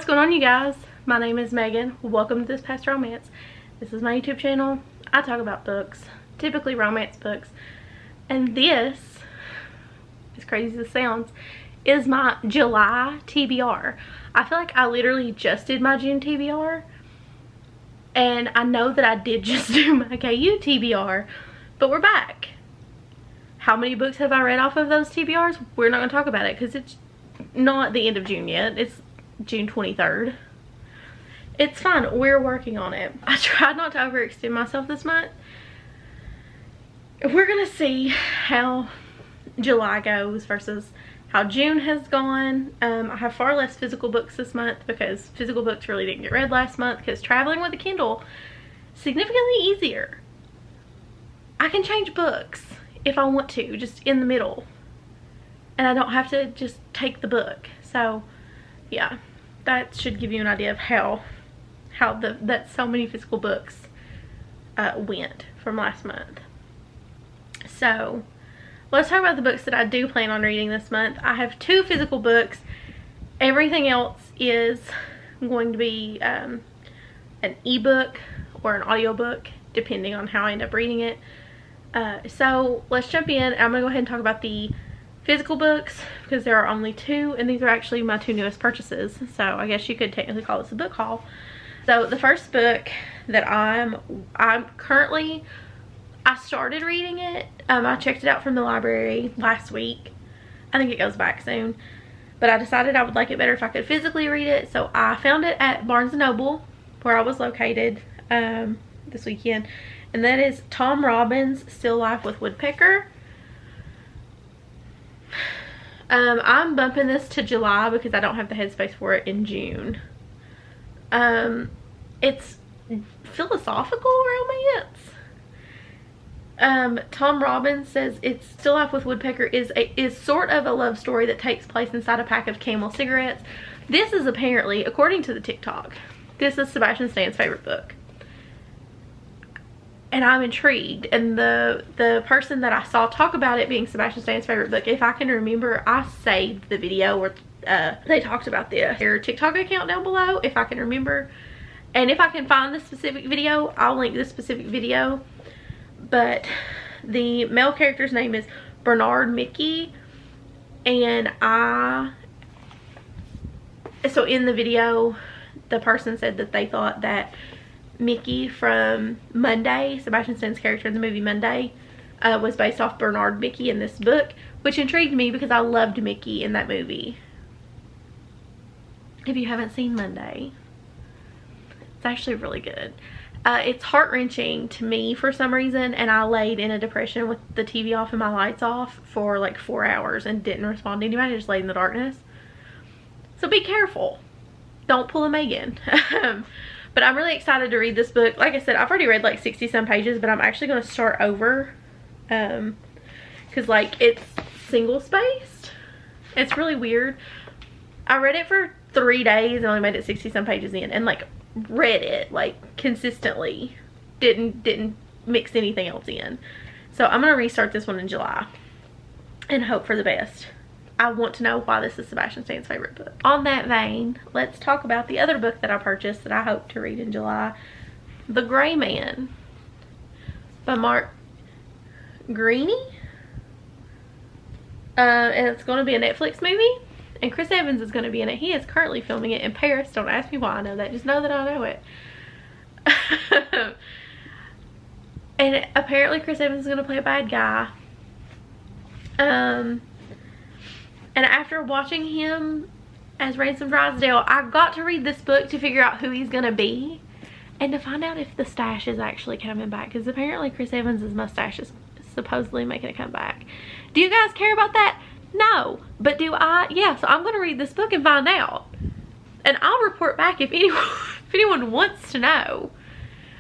going on, you guys? My name is Megan. Welcome to This Past Romance. This is my YouTube channel. I talk about books, typically romance books. And this, as crazy as it sounds, is my July TBR. I feel like I literally just did my June TBR. And I know that I did just do my KU TBR. But we're back. How many books have I read off of those TBRs? We're not going to talk about it because it's not the end of June yet. It's June 23rd. It's fine. We're working on it. I tried not to overextend myself this month. We're going to see how July goes versus how June has gone. I have far less physical books this month because physical books really didn't get read last month because traveling with a Kindle is significantly easier. I can change books if I want to, just in the middle. And I don't have to just take the book. So, yeah, that should give you an idea of how that so many physical books went from last month. So, let's talk about the books that I do plan on reading this month. I have 2 physical books. Everything else is going to be an ebook or an audiobook, depending on how I end up reading it. So, let's jump in. I'm going to go ahead and talk about the physical books because there are only 2, and these are actually my 2 newest purchases. So, I guess you could technically call this a book haul. So, the first book that I'm currently... I started reading it. I checked it out from the library last week. I think it goes back soon. But I decided I would like it better if I could physically read it. So I found it at Barnes & Noble, where I was located this weekend. And that is Tom Robbins' Still Life with Woodpecker. I'm bumping this to July because I don't have the headspace for it in June. It's philosophical romance. Tom Robbins says it's Still Life with Woodpecker is sort of a love story that takes place inside a pack of Camel cigarettes. This is apparently, according to the TikTok, this is Sebastian Stan's favorite book. And I'm intrigued. And the person that I saw talk about it being Sebastian Stan's favorite book, if I can remember, I saved the video where they talked about their TikTok account down below, if I can remember. And if I can find the specific video, I'll link this specific video. But the male character's name is Bernard Mickey, and so in the video the person said that they thought that Mickey from Monday, Sebastian Stan's character in the movie Monday, was based off Bernard Mickey in this book, which intrigued me because I loved Mickey in that movie. If you haven't seen Monday, it's actually really good. It's heart-wrenching to me for some reason, and I laid in a depression with the TV off and my lights off for like 4 hours and didn't respond to anybody. I just laid in the darkness. So be careful. Don't pull a Meghan. But I'm really excited to read this book. Like I said, I've already read like 60-some pages, but I'm actually going to start over. Because like it's single-spaced. It's really weird. I read it for 3 days and only made it 60-some pages in. And like read it like consistently, didn't mix anything else in. So I'm gonna restart this one in July and hope for the best. I want to know why this is Sebastian Stan's favorite book. On that vein, let's talk about the other book that I purchased that I hope to read in July, The Gray Man by Mark Greany. And it's going to be a Netflix movie. And Chris Evans is going to be in it. He is currently filming it in Paris. Don't ask me why I know that. Just know that I know it. And apparently Chris Evans is going to play a bad guy. And after watching him as Ransom Drysdale, I got to read this book to figure out who he's going to be. And to find out if the stash is actually coming back. Because apparently Chris Evans' mustache is supposedly making a comeback. Do you guys care about that? No, but do I? Yeah, so I'm going to read this book and find out. And I'll report back if anyone wants to know.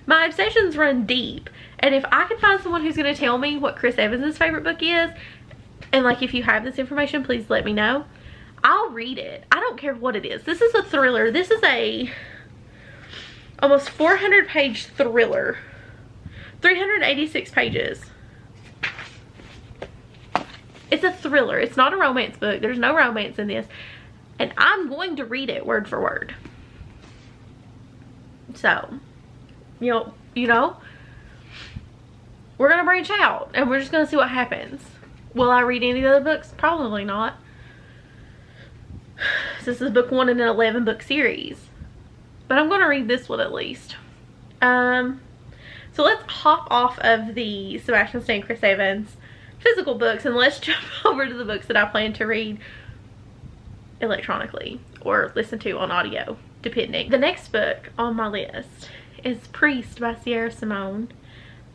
My obsessions run deep. And if I can find someone who's going to tell me what Chris Evans' favorite book is, and like if you have this information, please let me know. I'll read it. I don't care what it is. This is a thriller. This is a almost 400-page thriller. 386 pages. It's a thriller. It's not a romance book. There's no romance in this. And I'm going to read it word for word. So, you know, we're gonna branch out and we're just gonna see what happens. Will I read any of the other books? Probably not. This is book 1 in an 11 book series, but I'm gonna read this one at least. So let's hop off of the Sebastian Stan, Chris Evans physical books and let's jump over to the books that I plan to read electronically or listen to on audio, depending. The next book on my list is Priest by Sierra Simone.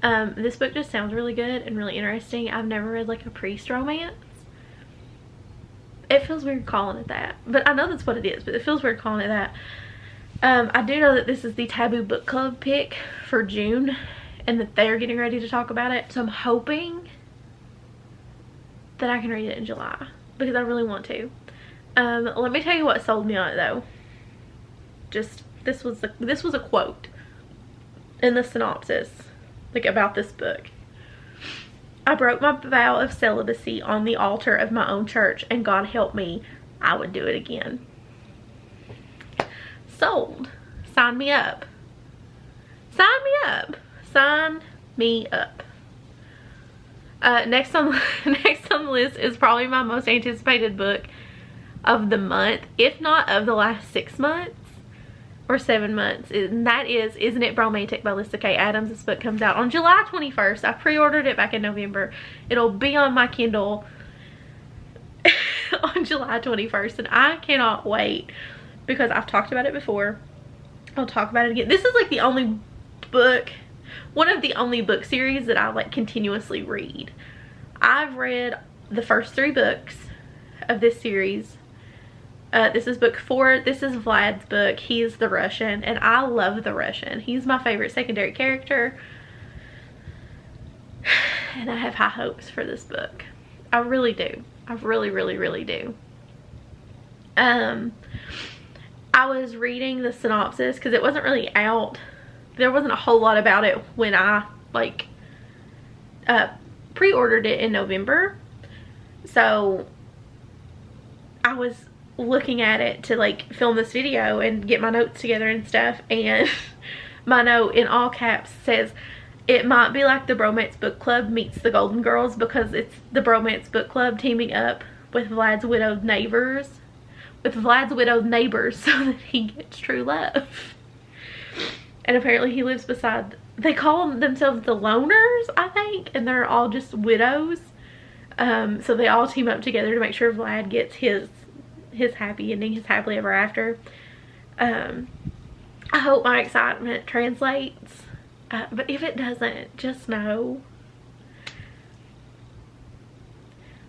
This book just sounds really good and really interesting. I've never read like a priest romance. It feels weird calling it that, but I know that's what it is, but it feels weird calling it that. I do know that this is the Taboo Book Club pick for June and that they're getting ready to talk about it. So I'm hoping that I can read it in July because I really want to. Let me tell you what sold me on it though. Just, this was a quote in the synopsis, like about this book. I broke my vow of celibacy on the altar of my own church and God help me, I would do it again. Sold. Sign me up. Sign me up. Sign me up. Next on the list is probably my most anticipated book of the month, if not of the last 6 months or 7 months, and that is Isn't It Bromantic by Lyssa K. Adams. This book comes out on July 21st. I pre-ordered it back in November. It'll be on my Kindle on July 21st, and I cannot wait because I've talked about it before. I'll talk about it again. This is like the only book, one of the only book series that I like continuously read. I've read the first 3 books of this series. This is book 4. This is Vlad's book. He is the Russian, and I love the Russian. He's my favorite secondary character, and I have high hopes for this book. I really do. I really, really, really do. I was reading the synopsis because it wasn't really out. There wasn't a whole lot about it when I like pre-ordered it in November. So I was looking at it to like film this video and get my notes together and stuff, and my note in all caps says it might be like the Bromance Book Club meets the Golden Girls because it's the Bromance Book Club teaming up with Vlad's widowed neighbors so that he gets true love. And apparently he lives beside, they call themselves the Loners, I think, and they're all just widows. So they all team up together to make sure Vlad gets his happy ending, his happily ever after. I hope my excitement translates, but if it doesn't, just know,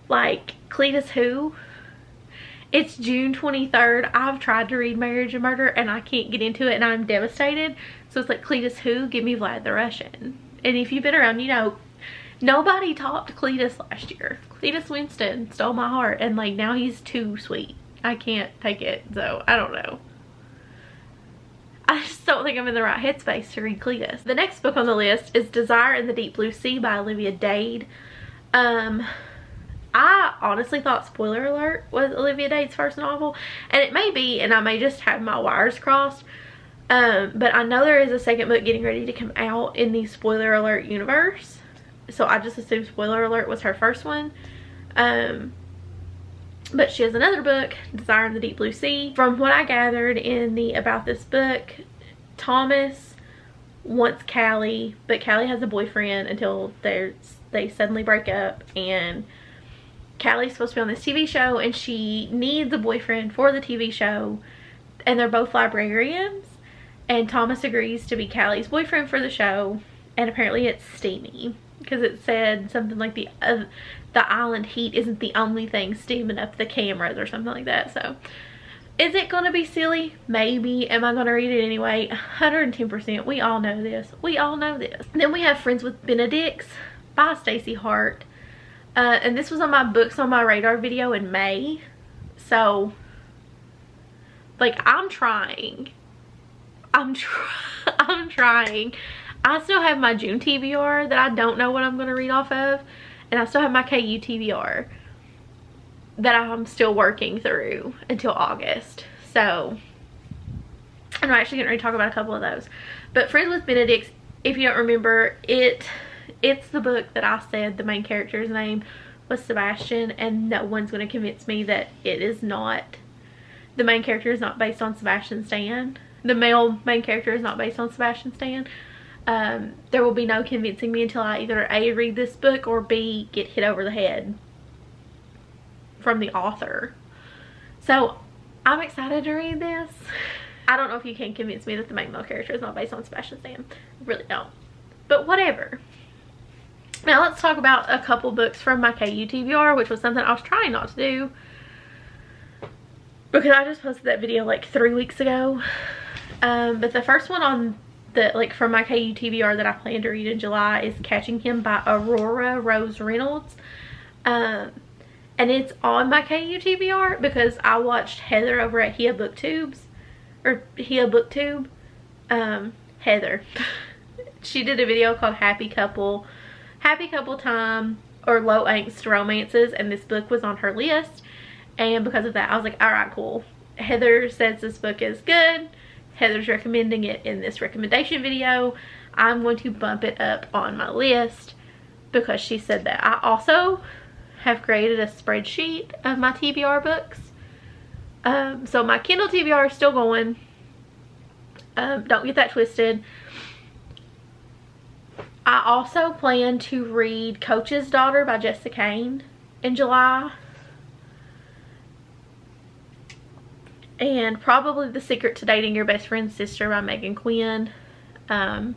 like, Cletus who? It's June 23rd. I've tried to read Marriage and Murder and I can't get into it and I'm devastated. So it's like, Cletus who? Give me Vlad the Russian. And if you've been around, you know, nobody topped Cletus last year. Cletus Winston stole my heart, and like now he's too sweet. I can't take it, so I don't know. I just don't think I'm in the right headspace to read Cletus. The next book on the list is Desire in the Deep Blue Sea by Olivia Dade. I honestly thought, spoiler alert, was Olivia Dade's first novel, and it may be, and I may just have my wires crossed, but I know there is a second book getting ready to come out in the spoiler alert universe, so I just assumed spoiler alert was her first one. But she has another book, Desire in the Deep Blue Sea. From what I gathered in the about this book, Thomas wants Callie, but Callie has a boyfriend until they suddenly break up, and Callie's supposed to be on this TV show and she needs a boyfriend for the TV show, and they're both librarians, and Thomas agrees to be Callie's boyfriend for the show, and apparently it's steamy because it said something like the island heat isn't the only thing steaming up the cameras or something like that. So is it gonna be silly? Maybe. Am I gonna read it anyway? 110%. We all know this. We all know this. Then we have Friends with Benedicts by Staci Hart. And this was on my books on my radar video in May. So like I'm trying. I'm trying. I still have my June TBR that I don't know what I'm going to read off of. And I still have my KU TBR that I'm still working through until August. So And I'm actually getting ready to talk about a couple of those. But Friends with Benedicts, if you don't remember, it's the book that I said the main character's name was Sebastian, and no one's going to convince me that it is not. The main character is not based on Sebastian Stan. The male main character is not based on Sebastian Stan. There will be no convincing me until I either A, read this book, or B, get hit over the head from the author. So I'm excited to read this. I don't know if you can convince me that the main male character is not based on Sebastian Stan. I really don't. But whatever. Now let's talk about a couple books from my KU TBR, which was something I was trying not to do because I just posted that video like 3 weeks ago. But the first one on the, like, from my KU TBR that I plan to read in July is Catching Him by Aurora Rose Reynolds. And it's on my KU TBR because I watched Heather over at HEA Booktubes. Or HEA Booktube. Heather. She did a video called Happy Couple Time, or Low Angst Romances, and this book was on her list. And because of that, I was like, alright, cool. Heather says this book is good. Heather's recommending it in this recommendation video. I'm going to bump it up on my list because she said that. I also have created a spreadsheet of my TBR books. So my Kindle TBR is still going. Don't get that twisted. I also plan to read Coach's Daughter by Jessica Cain in July. And probably The Secret to Dating Your Best Friend's Sister by Meghan Quinn. I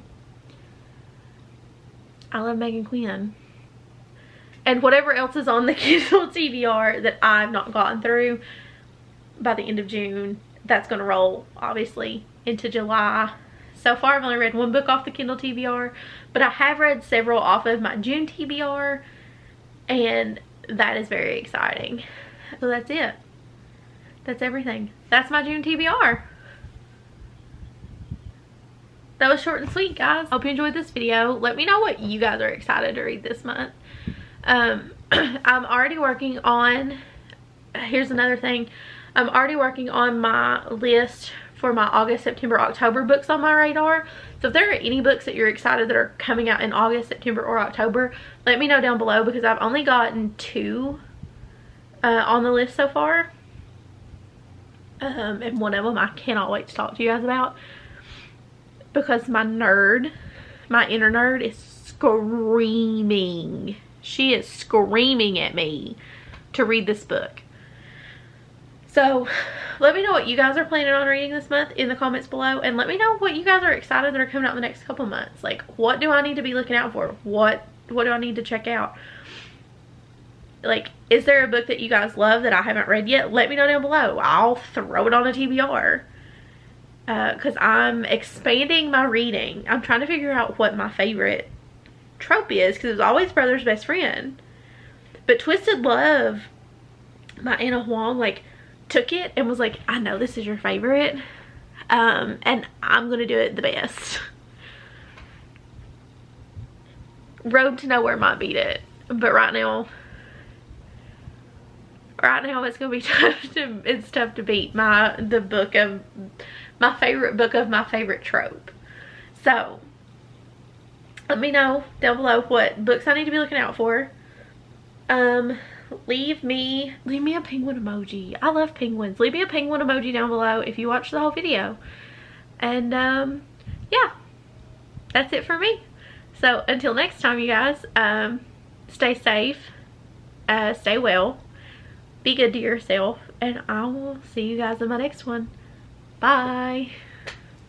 love Meghan Quinn. And whatever else is on the Kindle TBR that I've not gotten through by the end of June, that's going to roll, obviously, into July. So far, I've only read one book off the Kindle TBR, but I have read several off of my June TBR, and that is very exciting. So that's it. That's everything. That's my June TBR. That was short and sweet, guys. Hope you enjoyed this video. Let me know what you guys are excited to read this month. I'm already working on, here's another thing. I'm already working on my list for my August, September, October books on my radar. So if there are any books that you're excited that are coming out in August, September, or October, let me know down below because I've only gotten 2 on the list so far. And one of them I cannot wait to talk to you guys about because my inner nerd is screaming. She is screaming at me to read this book. So let me know what you guys are planning on reading this month in the comments below, and let me know what you guys are excited that are coming out in the next couple months. Like, what do I need to be looking out for? What do I need to check out? Like, is there a book that you guys love that I haven't read yet? Let me know down below. I'll throw it on a TBR. Because I'm expanding my reading. I'm trying to figure out what my favorite trope is, because it was always Brother's Best Friend. But Twisted Love, my Anna Huang, like, took it and was like, I know this is your favorite. And I'm going to do it the best. Road to Nowhere might beat it. But right now it's gonna be tough to beat the book of my favorite book of my favorite trope. So let me know down below what books I need to be looking out for. Leave me a penguin emoji. I love penguins. Leave me a penguin emoji down below if you watch the whole video. And yeah, that's it for me. So until next time, you guys, stay safe, stay well, be good to yourself, and I will see you guys in my next one. Bye.